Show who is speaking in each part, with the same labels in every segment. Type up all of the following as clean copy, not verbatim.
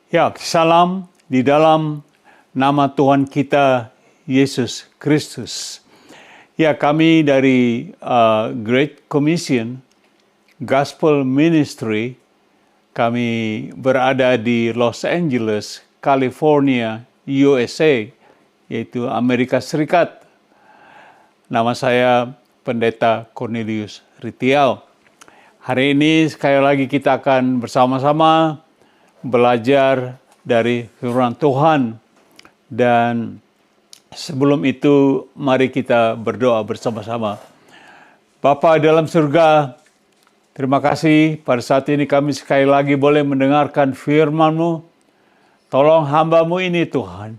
Speaker 1: Ya, salam di dalam nama Tuhan kita Yesus Kristus. Ya, kami dari Great Commission Gospel Ministry, kami berada di Los Angeles, California, USA, yaitu Amerika Serikat. Nama saya Pendeta Cornelius Ritial. Hari ini sekali lagi kita akan bersama-sama belajar dari firman Tuhan. Dan sebelum itu, mari kita berdoa bersama-sama. Bapa dalam surga, terima kasih pada saat ini kami sekali lagi boleh mendengarkan firman-Mu. Tolong hamba-Mu ini Tuhan,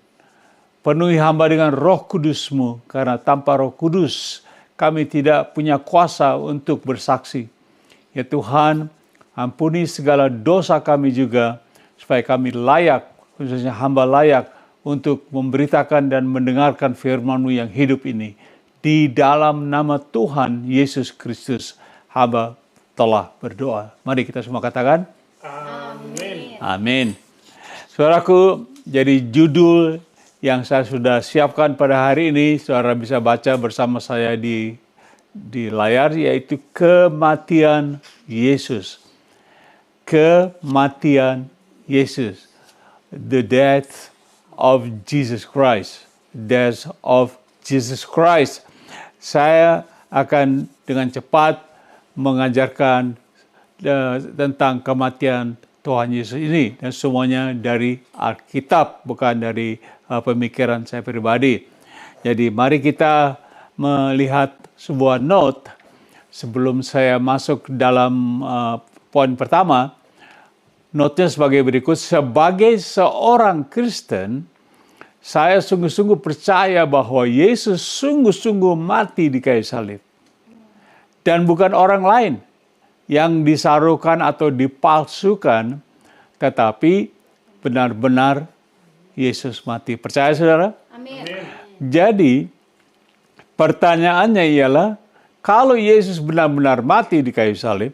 Speaker 1: penuhi hamba dengan Roh Kudus-Mu, karena tanpa Roh Kudus kami tidak punya kuasa untuk bersaksi. Ya Tuhan, ampuni segala dosa kami juga, supaya kami layak, khususnya hamba layak, untuk memberitakan dan mendengarkan firman-Mu yang hidup ini. Di dalam nama Tuhan Yesus Kristus, hamba telah berdoa. Mari kita semua katakan, Amin. Amin. Saudaraku, jadi judul yang saya sudah siapkan pada hari ini, saudara bisa baca bersama saya di layar, yaitu kematian Yesus. Kematian Yesus. The death of Jesus Christ. Death of Jesus Christ. Saya akan dengan cepat mengajarkan tentang kematian Tuhan Yesus ini, dan semuanya dari Alkitab, bukan dari pemikiran saya pribadi. Jadi mari kita melihat sebuah note sebelum saya masuk dalam poin pertama. Notnya sebagai berikut: sebagai seorang Kristen, saya sungguh-sungguh percaya bahwa Yesus sungguh-sungguh mati di kayu salib. Dan bukan orang lain yang disarukan atau dipalsukan, tetapi benar-benar Yesus mati. Percaya saudara? Amin. Jadi, pertanyaannya ialah, kalau Yesus benar-benar mati di kayu salib,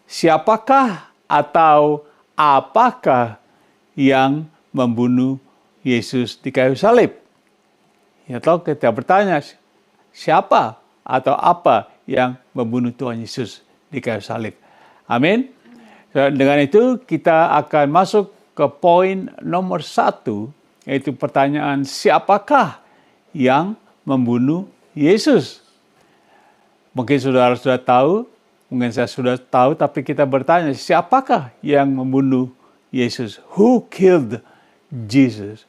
Speaker 1: siapakah atau apakah yang membunuh Yesus di kayu salib? Ya, tahu kita bertanya, siapa atau apa yang membunuh Tuhan Yesus di kayu salib? Amin. Dengan itu kita akan masuk ke poin nomor 1, yaitu pertanyaan, siapakah yang membunuh Yesus? Mungkin saudara sudah tahu, mungkin saya sudah tahu, tapi kita bertanya, siapakah yang membunuh Yesus? Who killed Jesus?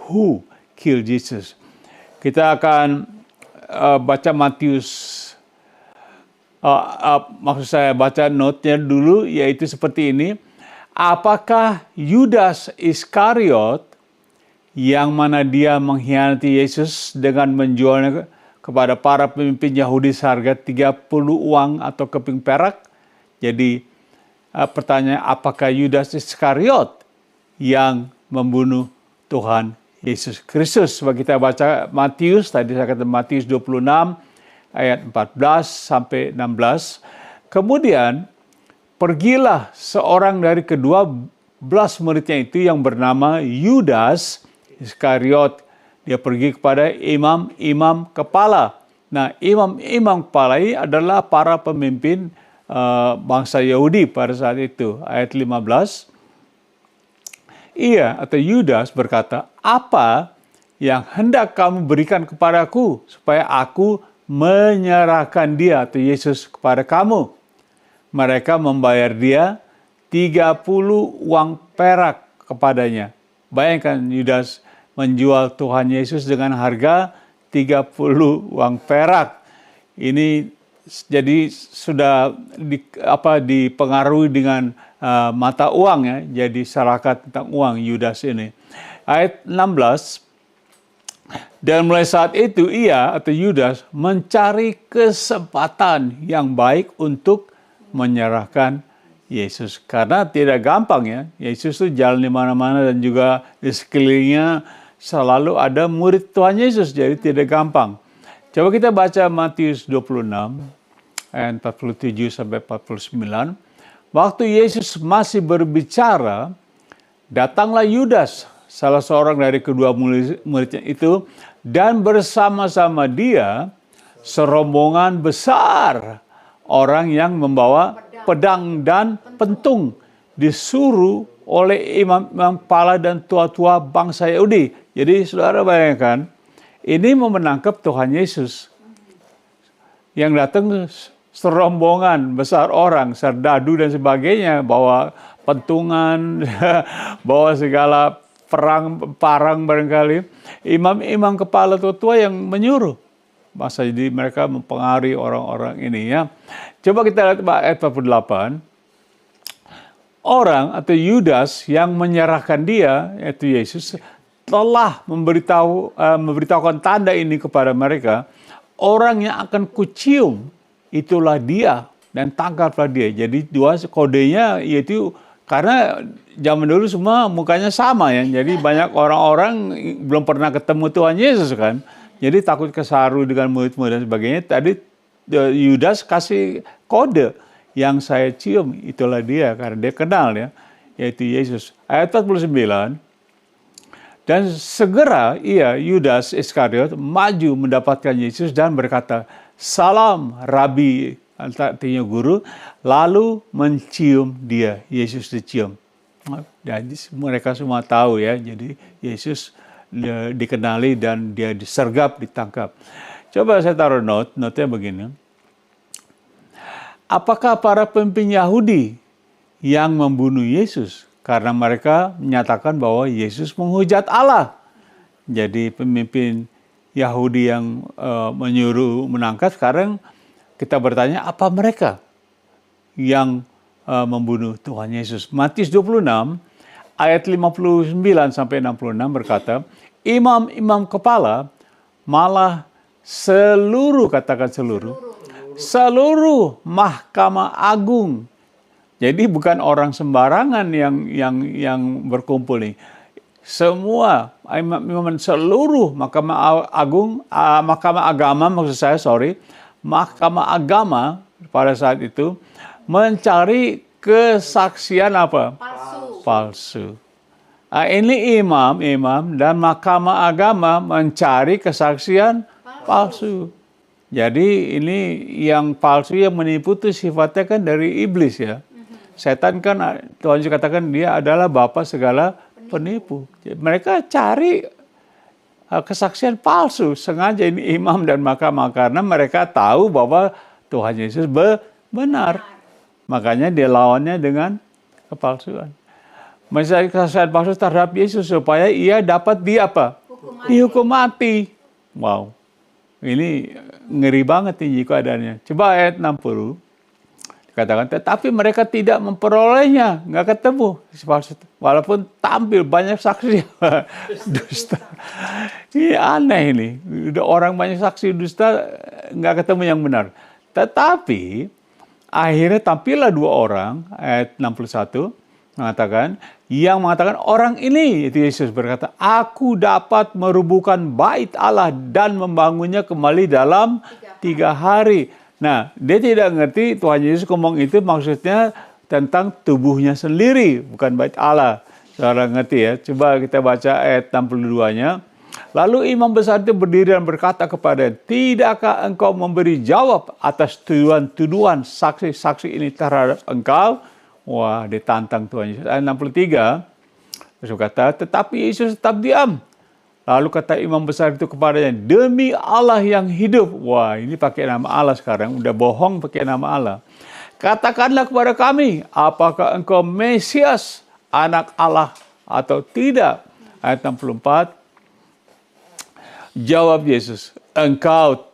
Speaker 1: Who killed Jesus? Kita akan baca Matius. Maksud saya baca note-nya dulu, yaitu seperti ini. Apakah Yudas Iskariot, yang mana dia mengkhianati Yesus dengan menjualnya kepada para pemimpin Yahudi seharga 30 uang atau keping perak? Jadi pertanyaan, apakah Yudas Iskariot yang membunuh Tuhan Yesus Kristus? Coba kita baca Matius, tadi saya kata Matius 26 ayat 14 sampai 16. Kemudian pergilah seorang dari kedua belas muridnya itu yang bernama Yudas Iskariot. Dia pergi kepada imam-imam kepala. Nah, imam-imam kepala ini adalah para pemimpin bangsa Yahudi pada saat itu. Ayat 15. Ia atau Yudas berkata, apa yang hendak kamu berikan kepadaku supaya aku menyerahkan dia atau Yesus kepada kamu? Mereka membayar dia 30 uang perak kepadanya. Bayangkan Yudas menjual Tuhan Yesus dengan harga 30 uang perak. Ini jadi sudah dipengaruhi dengan mata uang, ya. Jadi syarikat tentang uang Yudas ini. Ayat 16. Dan mulai saat itu ia atau Yudas mencari kesempatan yang baik untuk menyerahkan Yesus. Karena tidak gampang, ya. Yesus itu jalan di mana-mana dan juga di sekelilingnya selalu ada murid Tuhan Yesus, jadi tidak gampang. Coba kita baca Matius 26 ayat 47 sampai 49. Waktu Yesus masih berbicara, Datanglah Yudas, salah seorang dari kedua muridnya itu, dan bersama-sama dia serombongan besar orang yang membawa pedang dan pentung, disuruh oleh imam-imam kepala dan tua-tua bangsa Yahudi. Jadi saudara bayangkan, ini mau menangkap Tuhan Yesus. Yang datang serombongan besar orang, serdadu dan sebagainya, bawa pentungan, bawa segala parang barangkali. Imam-imam kepala tua-tua yang menyuruh. Masa jadi mereka mempengaruhi orang-orang ini ya. Coba kita lihat ayat 48. Orang atau Yudas yang menyerahkan dia, yaitu Yesus, telah memberitahukan tanda ini kepada mereka. Orang yang akan kucium, itulah dia, dan tangkaplah dia. Jadi dua kodenya yaitu, karena zaman dulu semua mukanya sama ya. Jadi banyak orang-orang belum pernah ketemu Tuhan Yesus kan. Jadi takut kesaru dengan murid-murid dan sebagainya. Tadi Yudas kasih kode, yang saya cium itulah dia, karena dia kenal ya, yaitu Yesus. Ayat 49. Dan segera Yudas Iskariot maju mendapatkan Yesus dan berkata, "Salam Rabi," artinya guru, lalu mencium dia. Yesus dicium. Jadi mereka semua tahu ya, jadi Yesus dikenali dan dia disergap, ditangkap. Coba saya taruh notnya begini. Apakah para pemimpin Yahudi yang membunuh Yesus? Karena mereka menyatakan bahwa Yesus menghujat Allah. Jadi pemimpin Yahudi yang menyuruh menangkap, sekarang kita bertanya, apa mereka yang membunuh Tuhan Yesus? Matius 26 ayat 59 sampai 66 berkata, imam-imam kepala malah seluruh Mahkamah Agung. Jadi bukan orang sembarangan yang berkumpul nih. Semua imam seluruh Mahkamah Agung, Mahkamah Agama maksud saya, Mahkamah Agama pada saat itu mencari kesaksian apa? Palsu. Ini imam dan Mahkamah Agama mencari kesaksian palsu. Jadi ini yang palsu, yang menipu itu sifatnya kan dari iblis ya. Setan kan, Tuhan Yesus katakan dia adalah bapa segala penipu. Mereka cari kesaksian palsu, sengaja ini imam dan mahkamah, karena mereka tahu bahwa Tuhan Yesus benar. Makanya dia lawannya dengan kepalsuan. Mencari kesaksian palsu terhadap Yesus supaya ia dapat dihukum mati. Wow. Ini ngeri banget nih keadaannya. Coba ayat 60. Dikatakan, tetapi mereka tidak memperolehnya. Nggak ketemu. Walaupun tampil banyak saksi. Dusta. Ini aneh ini. Udah orang banyak saksi dusta, nggak ketemu yang benar. Tetapi akhirnya tampillah dua orang. Ayat 61. Yang mengatakan orang ini, itu Yesus berkata, aku dapat merubuhkan bait Allah dan membangunnya kembali dalam 3 hari. Nah, dia tidak ngerti Tuhan Yesus ngomong itu maksudnya tentang tubuhnya sendiri, bukan bait Allah. Saudara ngerti ya? Coba kita baca ayat 62-nya. Lalu imam besar itu berdiri dan berkata kepada, tidakkah engkau memberi jawab atas tuduhan saksi-saksi ini terhadap engkau? Wah, ditantang Tuhan Yesus. Ayat 63, Yesus kata, tetapi Yesus tetap diam. Lalu kata imam besar itu kepadanya, demi Allah yang hidup. Wah, ini pakai nama Allah sekarang. Udah bohong pakai nama Allah. Katakanlah kepada kami, apakah engkau Mesias, anak Allah atau tidak? Ayat 64, jawab Yesus, engkau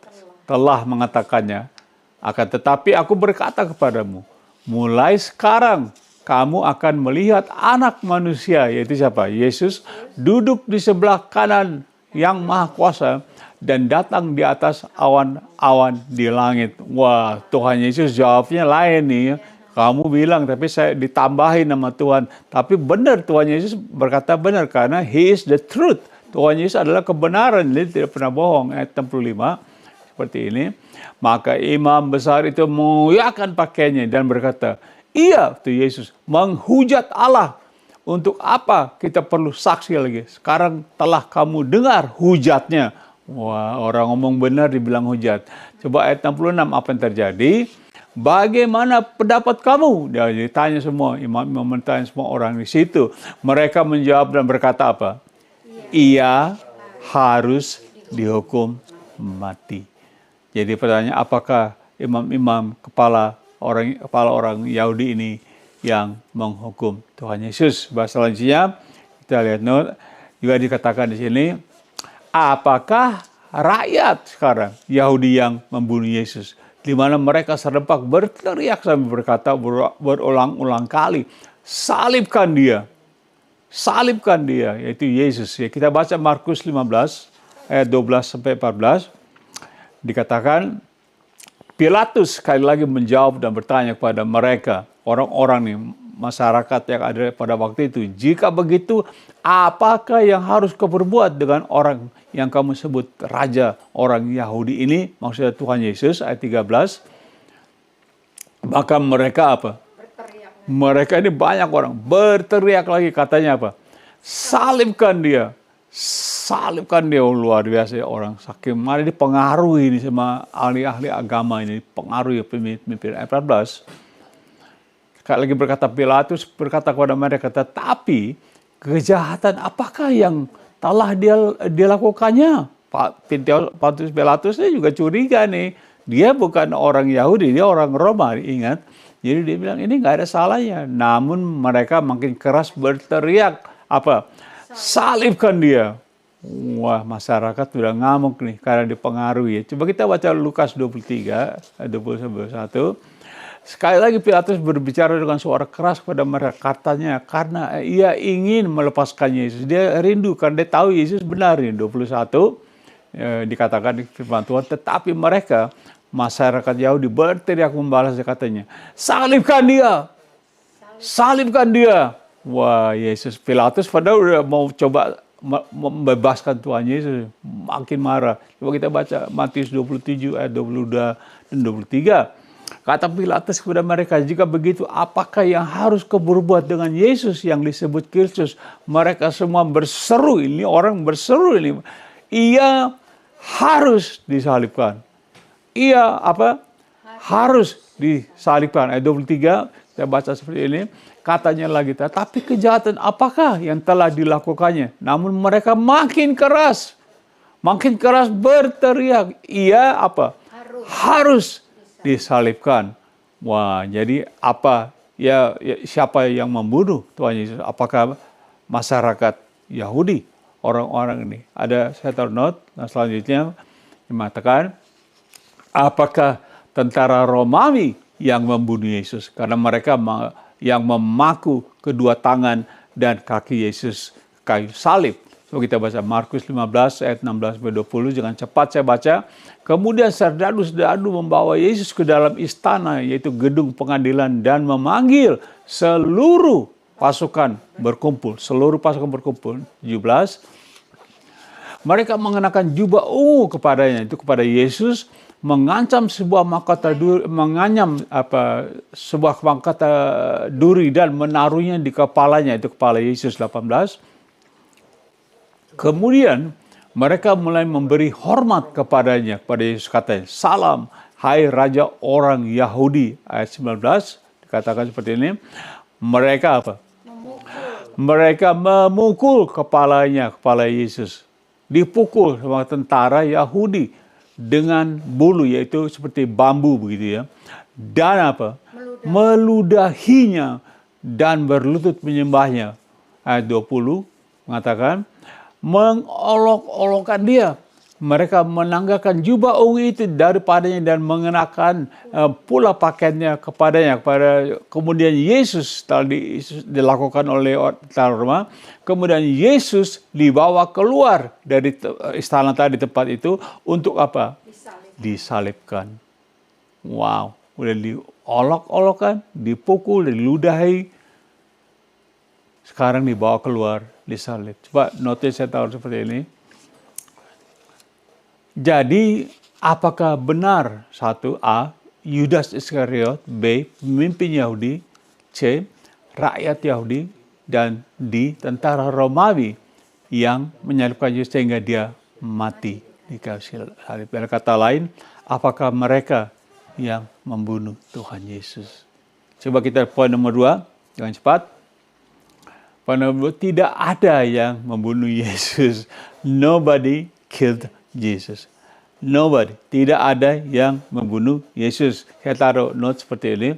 Speaker 1: telah mengatakannya. Akan tetapi aku berkata kepadamu, mulai sekarang kamu akan melihat anak manusia, yaitu siapa? Yesus, duduk di sebelah kanan yang maha kuasa dan datang di atas awan-awan di langit. Wah, Tuhan Yesus jawabnya lain nih. Kamu bilang, tapi saya ditambahin nama Tuhan. Tapi benar, Tuhan Yesus berkata benar, karena He is the truth. Tuhan Yesus adalah kebenaran, dia tidak pernah bohong. Ayat 65, seperti ini. Maka imam besar itu mengoyakkan pakaiannya dan berkata, iya, itu Yesus menghujat Allah. Untuk apa kita perlu saksi lagi? Sekarang telah kamu dengar hujatnya. Wah, orang ngomong benar dibilang hujat. Coba ayat 66 apa yang terjadi? Bagaimana pendapat kamu? Dia ditanya semua, imam bertanya semua orang di situ. Mereka menjawab dan berkata apa? Ia harus dihukum mati. Jadi pertanyaan, apakah imam-imam kepala orang Yahudi ini yang menghukum Tuhan Yesus? Bahasa selanjutnya kita lihat juga dikatakan di sini, apakah rakyat sekarang Yahudi yang membunuh Yesus? Di mana mereka serempak berteriak sambil berkata berulang-ulang kali, salibkan dia. Salibkan dia, yaitu Yesus. Ya, kita baca Markus 15 ayat 12 sampai 14. Dikatakan Pilatus sekali lagi menjawab dan bertanya kepada mereka, orang-orang nih, masyarakat yang ada pada waktu itu, jika begitu, apakah yang harus kau perbuat dengan orang yang kamu sebut raja orang Yahudi ini? Maksudnya Tuhan Yesus, ayat 13. Maka mereka apa? Mereka ini banyak orang berteriak lagi, katanya apa? Salibkan dia. Salibkan dia. Luar biasa ya, orang saking mana dipengaruhi ini sama ahli-ahli agama ini, pengaruhi pemimpin. Ayat 14. Sekali lagi berkata Pilatus berkata kepada mereka, tetapi kejahatan apakah yang telah dia lakukannya? Pilatus ini juga curiga nih. Dia bukan orang Yahudi, dia orang Roma, ingat. Jadi dia bilang ini nggak ada salahnya. Namun mereka makin keras berteriak apa? Salibkan dia. Wah, masyarakat sudah ngamuk nih karena dipengaruhi. Coba kita baca Lukas 23 ayat 21. Sekali lagi Pilatus berbicara dengan suara keras kepada mereka, katanya karena ia ingin melepaskan Yesus. Dia rindu karena dia tahu Yesus benar. 21 dikatakan di firman Tuhan, tetapi mereka masyarakat Yahudi berteriak membalas, katanya, salibkan dia, salibkan dia. Wah, Yesus, Pilatus padahal udah mau coba membebaskan Tuhan Yesus, makin marah. Coba kita baca Matius 27 ayat 22 dan 23. Kata Pilatus kepada mereka, jika begitu apakah yang harus kau berbuat dengan Yesus yang disebut Kristus? Mereka semua berseru, ini orang berseru ini, ia harus disalibkan. Ia apa? Harus disalibkan. Ayat 23, saya baca seperti ini. Katanya lagi, tapi kejahatan apakah yang telah dilakukannya? Namun mereka makin keras berteriak. Ia apa? Harus disalibkan. Wah, jadi apa? Ya, siapa yang membunuh Tuhan Yesus? Apakah masyarakat Yahudi? Orang-orang ini. Ada saya taruh note. Nah, selanjutnya mengatakan, apakah tentara Romawi yang membunuh Yesus? Karena mereka yang memaku kedua tangan dan kaki Yesus kayu salib. So kita baca Markus 15 ayat 16-20, jangan cepat saya baca. Kemudian serdadu-serdadu membawa Yesus ke dalam istana, yaitu gedung pengadilan, dan memanggil seluruh pasukan berkumpul. 17. Mereka mengenakan jubah ungu kepadanya, itu kepada Yesus, mengancam sebuah mahkota duri, sebuah mahkota duri dan menaruhnya di kepalanya, itu kepala Yesus. 18. Kemudian mereka mulai memberi hormat kepadanya, kepada Yesus, katanya, salam, hai Raja orang Yahudi. Ayat 19 dikatakan seperti ini. Mereka apa? Mereka memukul kepalanya, kepala Yesus. Dipukul sama tentara Yahudi dengan bulu, yaitu seperti bambu begitu ya. Dan apa? Meludahinya dan berlutut menyembahnya. Ayat 20 mengatakan, mengolok-olokkan dia. Mereka menanggalkan jubah ungu itu daripadanya dan mengenakan pula pakaiannya kepadanya. Kemudian Yesus telah dilakukan oleh tentara Roma. Kemudian Yesus dibawa keluar dari istana tadi, tempat itu, untuk apa? Disalibkan. Wow, udah diolok-olokkan, dipukul, diludahi. Sekarang dibawa keluar, disalib. Coba notis saya tahu seperti ini. Jadi, apakah benar? 1. Yudas Iskariot. B. Pemimpin Yahudi. C. Rakyat Yahudi. dan di tentara Romawi yang menyalibkan Yesus sehingga dia mati di kayu salib. Dengan kata lain, apakah mereka yang membunuh Tuhan Yesus? Coba kita poin nomor 2, dengan cepat. Poin nomor 2, tidak ada yang membunuh Yesus. Nobody killed Jesus. Nobody. Tidak ada yang membunuh Yesus. Saya taruh note seperti ini.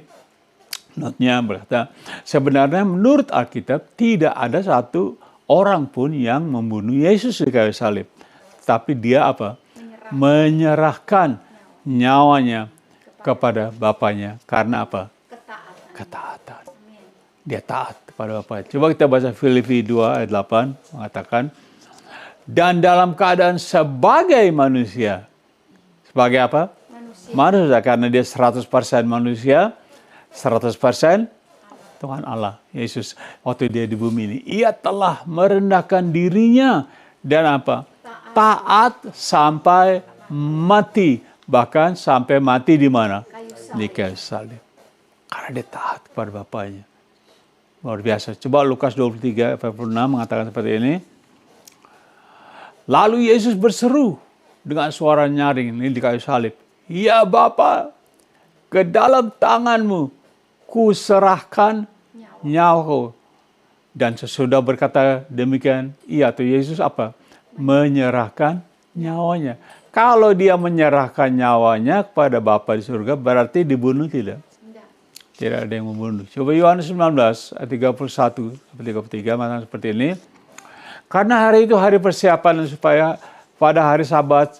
Speaker 1: Notnya berkata, sebenarnya menurut Alkitab tidak ada satu orang pun yang membunuh Yesus di kayu salib. Tapi dia apa? Menyerahkan nyawanya kepada Bapaknya. Karena apa? Ketaatan. Dia taat kepada Bapaknya. Coba kita baca Filipi 2 ayat 8 mengatakan, dan dalam keadaan sebagai manusia. Sebagai apa? Manusia. Karena dia 100% manusia, 100% Tuhan Allah. Yesus waktu dia di bumi ini, ia telah merendahkan dirinya dan apa? Taat sampai mati. Bahkan sampai mati di mana? Di kayu salib. Karena dia taat kepada Bapaknya. Luar biasa. Coba Lukas 23 ayat 46 mengatakan seperti ini. Lalu Yesus berseru dengan suara nyaring ini di kayu salib. Ya Bapa, ke dalam tanganmu ku serahkan nyawaku. Dan sesudah berkata demikian, ia atau Yesus apa? Menyerahkan nyawanya. Kalau dia menyerahkan nyawanya kepada Bapa di surga, berarti dibunuh tidak? Tidak ada yang membunuh. Coba Yohanes 19 ayat 31 sampai 33 mengatakan seperti ini. Karena hari itu hari persiapan supaya pada hari Sabat,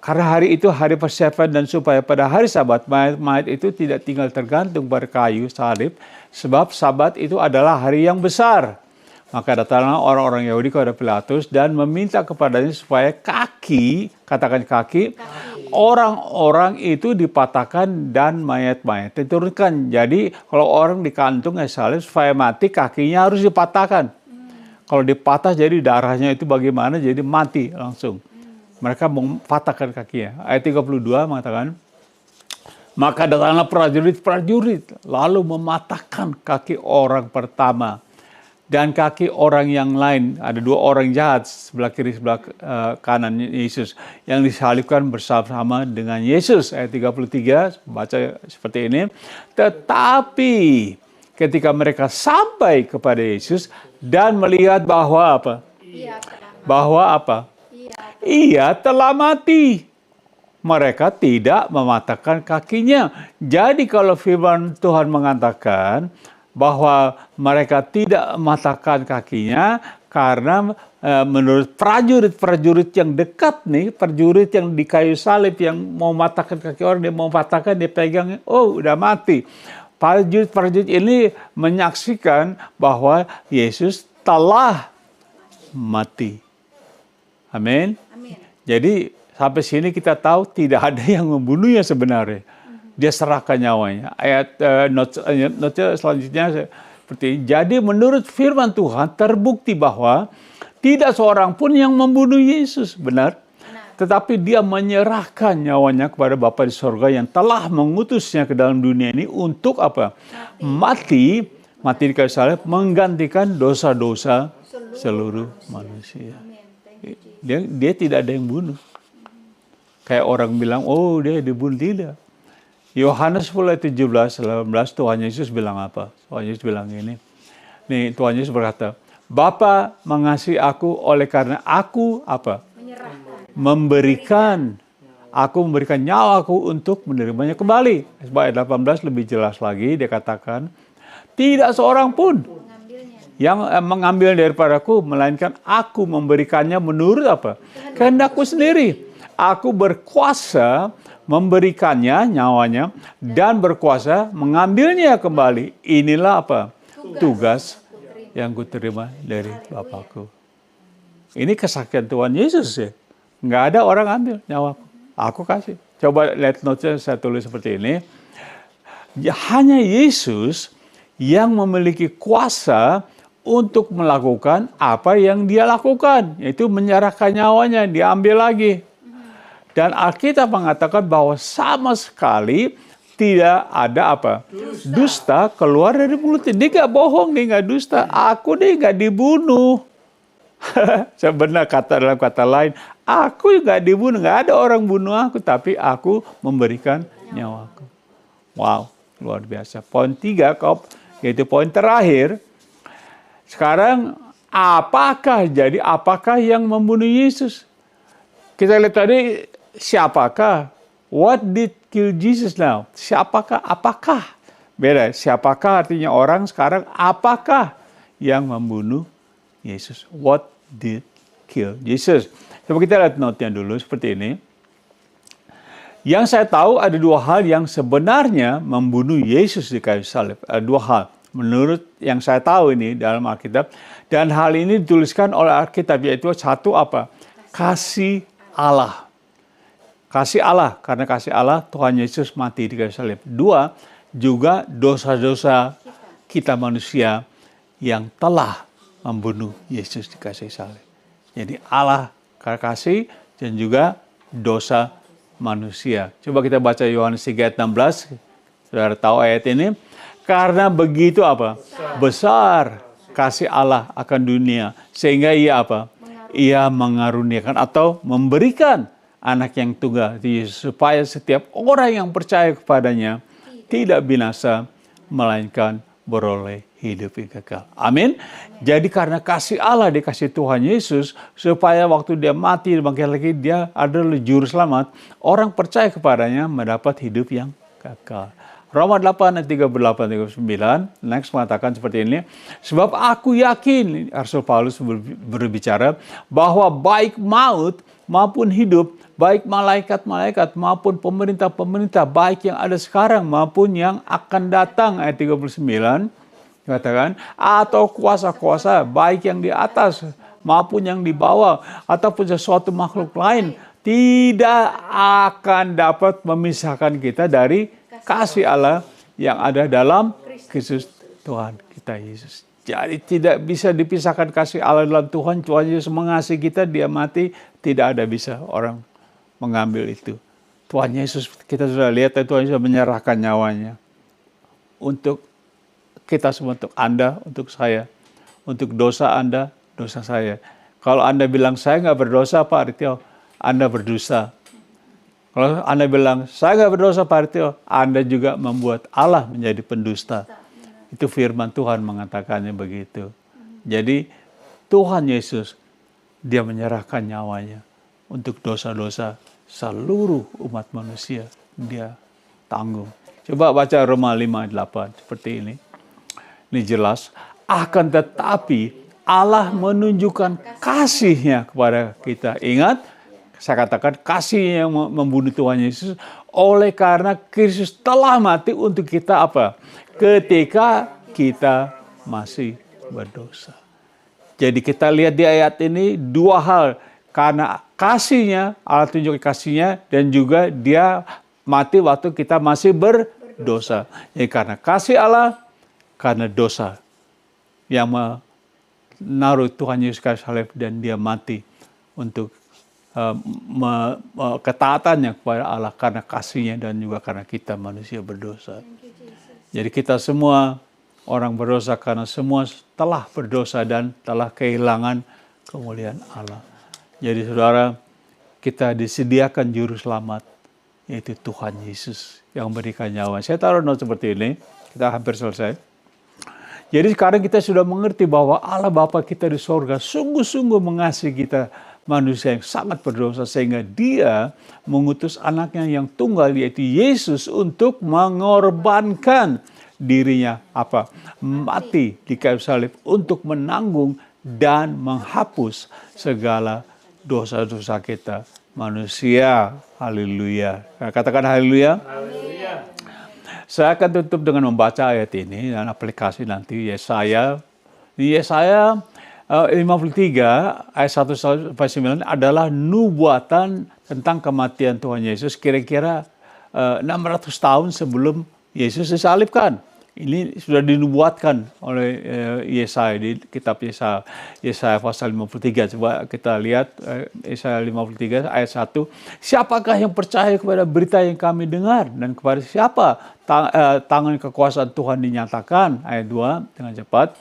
Speaker 1: karena hari itu hari persiapan dan supaya pada hari Sabat mayat-mayat itu tidak tinggal tergantung pada kayu salib, sebab Sabat itu adalah hari yang besar. Maka datanglah orang-orang Yahudi kepada Pilatus dan meminta kepadanya supaya kaki, katakan kaki, orang-orang itu dipatahkan dan mayat-mayat diturunkan. Jadi kalau orang dikantung salib supaya mati, kakinya harus dipatahkan. Kalau dipatah jadi darahnya itu bagaimana? Jadi mati langsung. Mereka mematahkan kakinya. Ayat 32 mengatakan, maka datanglah prajurit-prajurit lalu mematahkan kaki orang pertama dan kaki orang yang lain. Ada dua orang jahat sebelah kiri sebelah kanan Yesus yang disalibkan bersama-sama dengan Yesus. Ayat 33 baca seperti ini. Tetapi ketika mereka sampai kepada Yesus dan melihat bahwa apa? Bahwa apa? Ia telah mati. Mereka tidak mematahkan kakinya. Jadi kalau firman Tuhan mengatakan bahwa mereka tidak mematahkan kakinya karena menurut prajurit-prajurit yang dekat nih, prajurit yang di kayu salib yang mau mematahkan kaki orang, dia mau patahkan, dia pegang, oh udah mati. Prajurit-prajurit ini menyaksikan bahwa Yesus telah mati. Amin. Jadi sampai sini kita tahu tidak ada yang membunuhnya sebenarnya. Dia serahkan nyawanya. Ayat notnya selanjutnya seperti ini. Jadi menurut firman Tuhan terbukti bahwa tidak seorang pun yang membunuh Yesus. Benar? Tetapi dia menyerahkan nyawanya kepada Bapa di sorga yang telah mengutusnya ke dalam dunia ini untuk apa? Mati di kayu salib, menggantikan dosa-dosa seluruh manusia. Dia tidak ada yang bunuh. Kayak orang bilang, oh dia dibunuh. Tidak. Yohanes 10 ayat 17-18 Tuhan Yesus bilang apa? Tuhan Yesus bilang ini. Nih Tuhan Yesus berkata, Bapa mengasihi aku oleh karena aku apa? Memberikan. Aku memberikan nyawaku untuk menerimanya kembali. Ayat 18 lebih jelas lagi, dia katakan, tidak seorang pun yang mengambil daripadaku, melainkan aku memberikannya menurut apa? Kehendakku sendiri. Aku berkuasa memberikannya, nyawanya, dan berkuasa mengambilnya kembali. Inilah apa? Tugas yang kuterima dari Bapakku. Ini kesaksian Tuhan Yesus ya. Nggak ada orang ambil nyawaku. Aku kasih. Coba lihat notes saya tulis seperti ini. Hanya Yesus yang memiliki kuasa untuk melakukan apa yang dia lakukan, yaitu menyerahkan nyawanya, diambil lagi. Dan Alkitab mengatakan bahwa sama sekali tidak ada apa? Dusta keluar dari mulutnya. Dia nggak bohong, dia nggak dusta. Aku dia nggak dibunuh. Sebenarnya dalam kata lain, aku nggak dibunuh, nggak ada orang bunuh aku, tapi aku memberikan nyawaku. Wow, luar biasa. Poin 3, yaitu poin terakhir. Sekarang apakah yang membunuh Yesus? Kita lihat tadi, siapakah? What did kill Jesus now? Siapakah? Apakah? Beda. Siapakah artinya orang, sekarang apakah yang membunuh Yesus? What did kill Jesus? Coba kita lihat note-nya dulu seperti ini. Yang saya tahu ada 2 hal yang sebenarnya membunuh Yesus di kayu salib. Ada 2 hal. Menurut yang saya tahu ini dalam Alkitab. Dan hal ini dituliskan oleh Alkitab, yaitu 1 apa? Kasih Allah. Kasih Allah, karena kasih Allah Tuhan Yesus mati di kayu salib. 2, juga dosa-dosa kita manusia yang telah membunuh Yesus di kayu salib. Jadi Allah kasih dan juga dosa manusia. Coba kita baca Yohanes 3 ayat 16. Saudara tahu ayat ini? Karena begitu apa? Besar kasih Allah akan dunia, sehingga ia apa? Ia mengaruniakan atau memberikan anak yang tunggal supaya setiap orang yang percaya kepadanya tidak binasa, melainkan beroleh hidup yang kekal. Amin. Jadi karena kasih Allah, dikasih Tuhan Yesus, supaya waktu dia mati, bangkit lagi, dia adalah juru selamat. Orang percaya kepadanya mendapat hidup yang kekal. Roma 8 ayat 38-39, next mengatakan seperti ini. Sebab aku yakin, Rasul Paulus berbicara, bahwa baik maut maupun hidup, baik malaikat-malaikat maupun pemerintah-pemerintah, baik yang ada sekarang maupun yang akan datang, ayat 39, dikatakan, atau kuasa-kuasa, baik yang di atas maupun yang di bawah, ataupun sesuatu makhluk lain, tidak akan dapat memisahkan kita dari kasih Allah yang ada dalam Kristus Tuhan kita Yesus. Jadi tidak bisa dipisahkan kasih Allah dalam Tuhan. Tuhan Yesus mengasihi kita, dia mati, tidak ada bisa orang mengambil itu. Tuhan Yesus, kita sudah lihat, Tuhan Yesus menyerahkan nyawanya untuk kita semua, untuk Anda, untuk saya, untuk dosa Anda, dosa saya. Kalau Anda bilang saya nggak berdosa, Pak Aritio, Anda berdosa. Kalau Anda bilang saya nggak berdosa, Pak Aritio, Anda juga membuat Allah menjadi pendusta. Itu firman Tuhan mengatakannya begitu. Jadi Tuhan Yesus, dia menyerahkan nyawanya untuk dosa-dosa seluruh umat manusia. Dia tanggung. Coba baca Roma 5:8 seperti ini. Ini jelas. Akan tetapi Allah menunjukkan kasih-Nya kepada kita. Ingat, saya katakan kasih yang membunuh Tuhan Yesus oleh karena Kristus telah mati untuk kita apa? Ketika kita masih berdosa. Jadi kita lihat di ayat ini 2 hal. Karena kasih-Nya, Allah tunjukkan kasih-Nya, dan juga dia mati waktu kita masih berdosa. Jadi karena kasih Allah, karena dosa yang menaruh Tuhan Yesus kayu salib dan dia mati untuk ketaatannya kepada Allah karena kasih-Nya dan juga karena kita manusia berdosa. Jadi kita semua orang berdosa karena semua telah berdosa dan telah kehilangan kemuliaan Allah. Jadi saudara, kita disediakan juru selamat, yaitu Tuhan Yesus yang memberikan nyawa. Saya taruh note seperti ini, kita hampir selesai. Jadi sekarang kita sudah mengerti bahwa Allah Bapa kita di sorga sungguh-sungguh mengasihi kita manusia yang sangat berdosa, sehingga dia mengutus anaknya yang tunggal, yaitu Yesus, untuk mengorbankan dirinya mati di kayu salib untuk menanggung dan menghapus segala dosa-dosa kita manusia. Haleluya. Katakan haleluya. Haleluya. Saya akan tutup dengan membaca ayat ini dan aplikasi nanti Yesaya. Yesaya 53 ayat 1-9 adalah nubuatan tentang kematian Tuhan Yesus kira-kira 600 tahun sebelum Yesus disalibkan. Ini sudah dinubuatkan oleh Yesaya di kitab Yesaya pasal 53. Coba kita lihat Yesaya 53 ayat 1. Siapakah yang percaya kepada berita yang kami dengar, dan kepada siapa tangan kekuasaan Tuhan dinyatakan? Ayat 2 dengan cepat.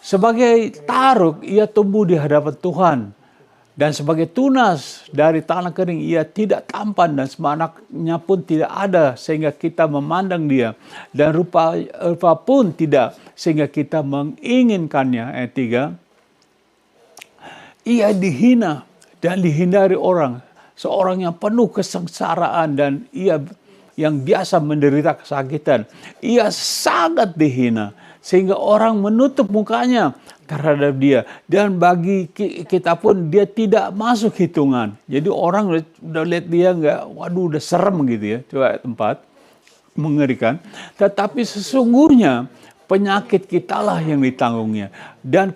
Speaker 1: Sebagai taruk ia tumbuh di hadapan Tuhan, dan sebagai tunas dari tanah kering ia tidak tampan, dan semanaknya pun tidak ada sehingga kita memandang dia, dan rupa pun tidak sehingga kita menginginkannya. Ayat 3. Ia dihina dan dihindari orang, seorang yang penuh kesengsaraan, dan ia yang biasa menderita kesakitan. Ia sangat dihina sehingga orang menutup mukanya terhadap dia, dan bagi kita pun dia tidak masuk hitungan. Jadi orang udah lihat dia waduh udah serem gitu ya. Coba ayat 4, mengerikan. Tetapi sesungguhnya penyakit kitalah yang ditanggungnya, dan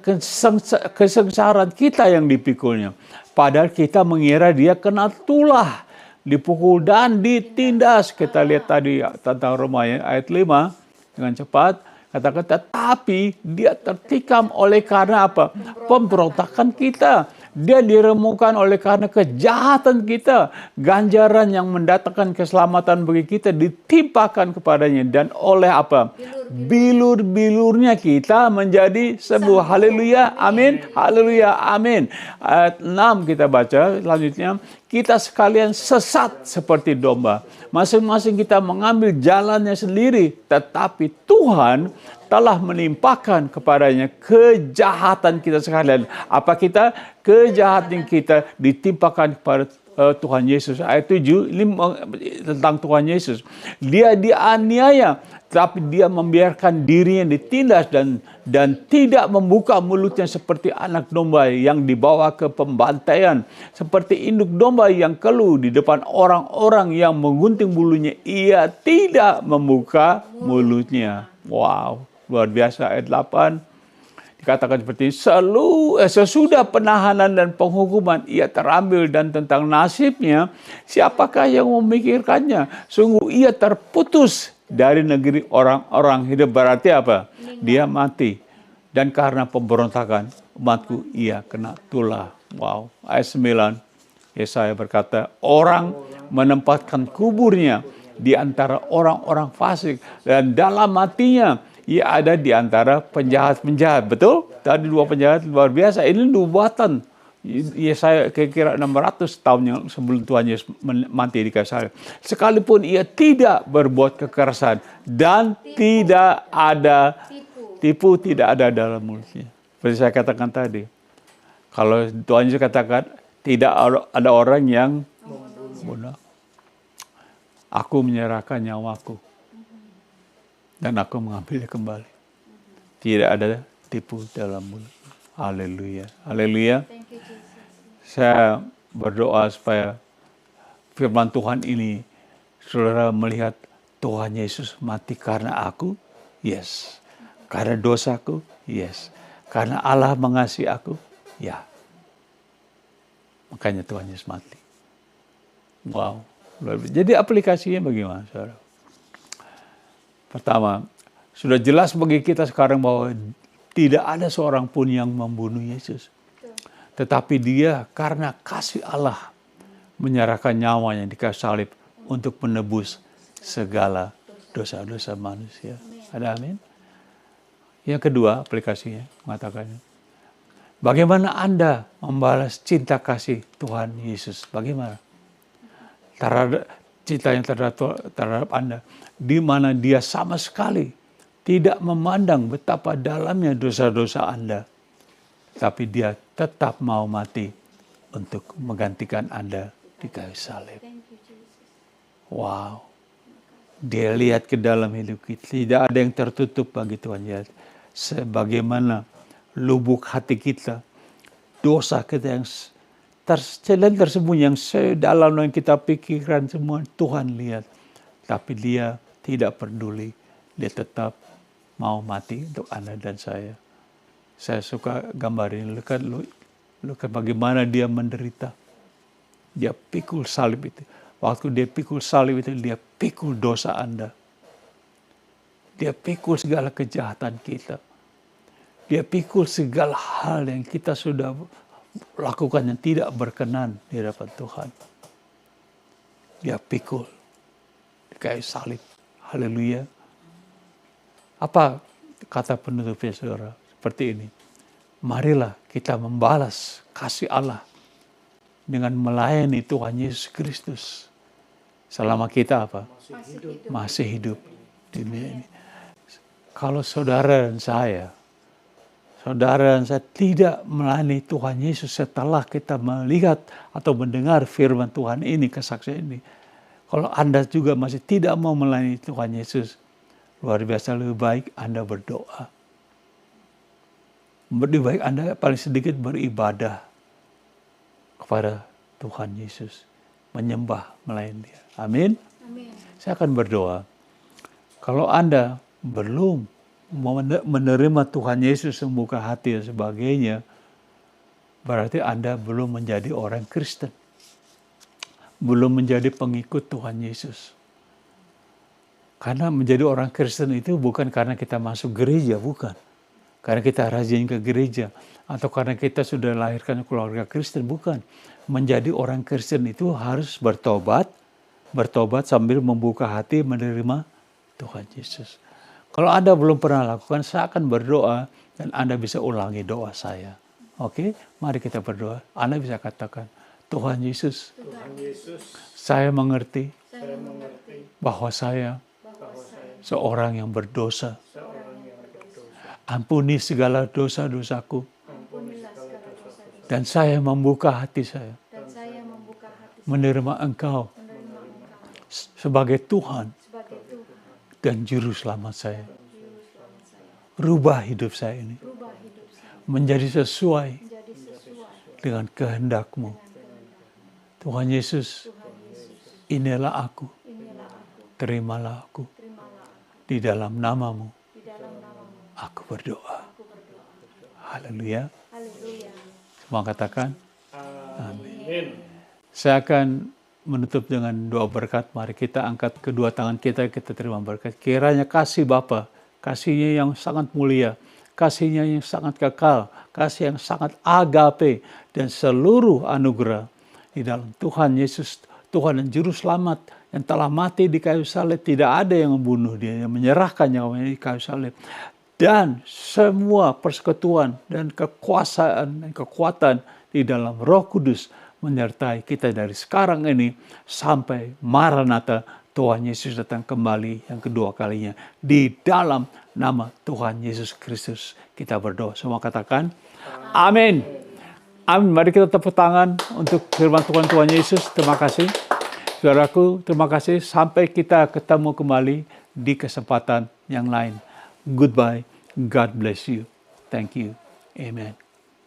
Speaker 1: kesengsaraan kita yang dipikulnya. Padahal kita mengira dia kena tulah, dipukul dan ditindas. Kita lihat tadi tentang Roma ayat 5 dengan cepat. Katakan, tetapi dia tertikam oleh karena apa? Pemberontakan kita. Dia diremukkan oleh karena kejahatan kita. Ganjaran yang mendatangkan keselamatan bagi kita ditimpakan kepadanya. Dan oleh apa? Bilur-bilurnya kita menjadi sembuh. Haleluya, amin. Haleluya, amin. Ayat 6 kita baca selanjutnya. Kita sekalian sesat seperti domba. Masing-masing kita mengambil jalannya sendiri. Tetapi Tuhan telah menimpakan kepadanya kejahatan kita sekalian. Apa kita? Kejahatan kita ditimpakan kepada Tuhan Yesus. Ayat 7 ini tentang Tuhan Yesus. Dia dianiaya, tapi dia membiarkan dirinya ditindas dan tidak membuka mulutnya seperti anak domba yang dibawa ke pembantaian. Seperti induk domba yang keluh di depan orang-orang yang menggunting bulunya, ia tidak membuka mulutnya. Wow, luar biasa. Ayat 8 dikatakan seperti sesudah penahanan dan penghukuman ia terambil, dan tentang nasibnya siapakah yang memikirkannya? Sungguh ia terputus dari negeri orang-orang hidup. Berarti apa? Dia mati, dan karena pemberontakan umatku ia kena tulah. Wow. Ayat 9 Yesaya berkata, orang menempatkan kuburnya di antara orang-orang fasik, dan dalam matinya ia ada di antara penjahat-penjahat. Betul? Tadi dua penjahat luar biasa. Ini nubuatan Yesaya kira-kira 600 tahun yang sebelum Tuhan Yesus mati di kayu salib. Sekalipun ia tidak berbuat kekerasan dan tidak ada tipu, tidak ada dalam mulutnya. Seperti saya katakan tadi. Kalau Tuhan Yesus katakan tidak ada orang yang membunuh. Aku menyerahkan nyawaku dan aku mengambilnya kembali. Tidak ada tipu dalam mulut. Haleluya. Haleluya. Saya berdoa supaya firman Tuhan ini, saudara melihat Tuhan Yesus mati karena aku, yes. Karena dosaku, yes. Karena Allah mengasihi aku, ya. Makanya Tuhan Yesus mati. Wow. Jadi aplikasinya bagaimana, saudara? Pertama, sudah jelas bagi kita sekarang bahwa tidak ada seorang pun yang membunuh Yesus. Tetapi dia karena kasih Allah menyerahkan nyawanya di kayu salib untuk menebus segala dosa-dosa manusia. Ada amin? Yang kedua aplikasinya mengatakannya, bagaimana Anda membalas cinta kasih Tuhan Yesus? Bagaimana? Terhadap cinta yang terhadap Anda, di mana dia sama sekali tidak memandang betapa dalamnya dosa-dosa Anda, tapi dia tetap mau mati untuk menggantikan Anda di kayu salib. Wow. Dia lihat ke dalam hidup kita, tidak ada yang tertutup bagi Tuhan Yesus. Sebagaimana lubuk hati kita, dosa kita yang tersembunyi, yang sedalam yang kita pikirkan semua Tuhan lihat. Tapi dia tidak peduli, dia tetap mau mati untuk Anda dan saya. Saya suka gambar ini, lihat bagaimana dia menderita. Dia pikul salib itu. Waktu dia pikul salib itu, dia pikul dosa Anda. Dia pikul segala kejahatan kita. Dia pikul segala hal yang kita sudah lakukan yang tidak berkenan di hadapan Tuhan. Dia pikul di kayu salib. Haleluya. Apa kata penutupnya saudara? Seperti ini. Marilah kita membalas kasih Allah dengan melayani Tuhan Yesus Kristus. Selama kita apa? Masih hidup di dunia ini. Kalau saudara dan saya tidak melayani Tuhan Yesus setelah kita melihat atau mendengar firman Tuhan ini, kesaksian ini. Kalau Anda juga masih tidak mau melayani Tuhan Yesus, luar biasa lebih baik Anda berdoa. Lebih baik Anda paling sedikit beribadah kepada Tuhan Yesus. Menyembah, melayani Dia. Amin.
Speaker 2: Amin.
Speaker 1: Saya akan berdoa. Kalau Anda belum menerima Tuhan Yesus, membuka hati dan sebagainya, berarti Anda belum menjadi orang Kristen. Belum menjadi pengikut Tuhan Yesus. Karena menjadi orang Kristen itu bukan karena kita masuk gereja, bukan. Karena kita rajin ke gereja. Atau karena kita sudah lahirkan keluarga Kristen, bukan. Menjadi orang Kristen itu harus bertobat sambil membuka hati menerima Tuhan Yesus. Kalau Anda belum pernah lakukan, saya akan berdoa dan Anda bisa ulangi doa saya. Oke, mari kita berdoa. Anda bisa katakan, Tuhan Yesus, saya mengerti bahwa saya seorang yang berdosa. Ampuni segala dosa-dosaku. Dan saya membuka hati saya. Menerima Engkau sebagai Tuhan dan Juru Selamat saya. Rubah hidup saya ini menjadi sesuai dengan kehendak-Mu. Tuhan Yesus, inilah aku. Terimalah aku. Di dalam nama-Mu, aku berdoa. Haleluya. Semua katakan, amin. Saya akan menutup dengan doa berkat. Mari kita angkat kedua tangan kita terima berkat. Kiranya kasih Bapa, kasih-Nya yang sangat mulia, kasih-Nya yang sangat kekal, kasih yang sangat agape, dan seluruh anugerah di dalam Tuhan Yesus, Tuhan dan Juru Selamat yang telah mati di kayu salib. Tidak ada yang membunuh Dia, yang menyerahkan nyawanya di kayu salib. Dan semua persekutuan dan kekuasaan dan kekuatan di dalam Roh Kudus menyertai kita dari sekarang ini sampai Maranatha, Tuhan Yesus datang kembali yang kedua kalinya. Di dalam nama Tuhan Yesus Kristus kita berdoa. Semua katakan amin. Amin. Mari kita tepuk tangan untuk firman Tuhan Yesus. Terima kasih. Saudaraku, terima kasih. Sampai kita ketemu kembali di kesempatan yang lain. Goodbye. God bless you. Thank you. Amen.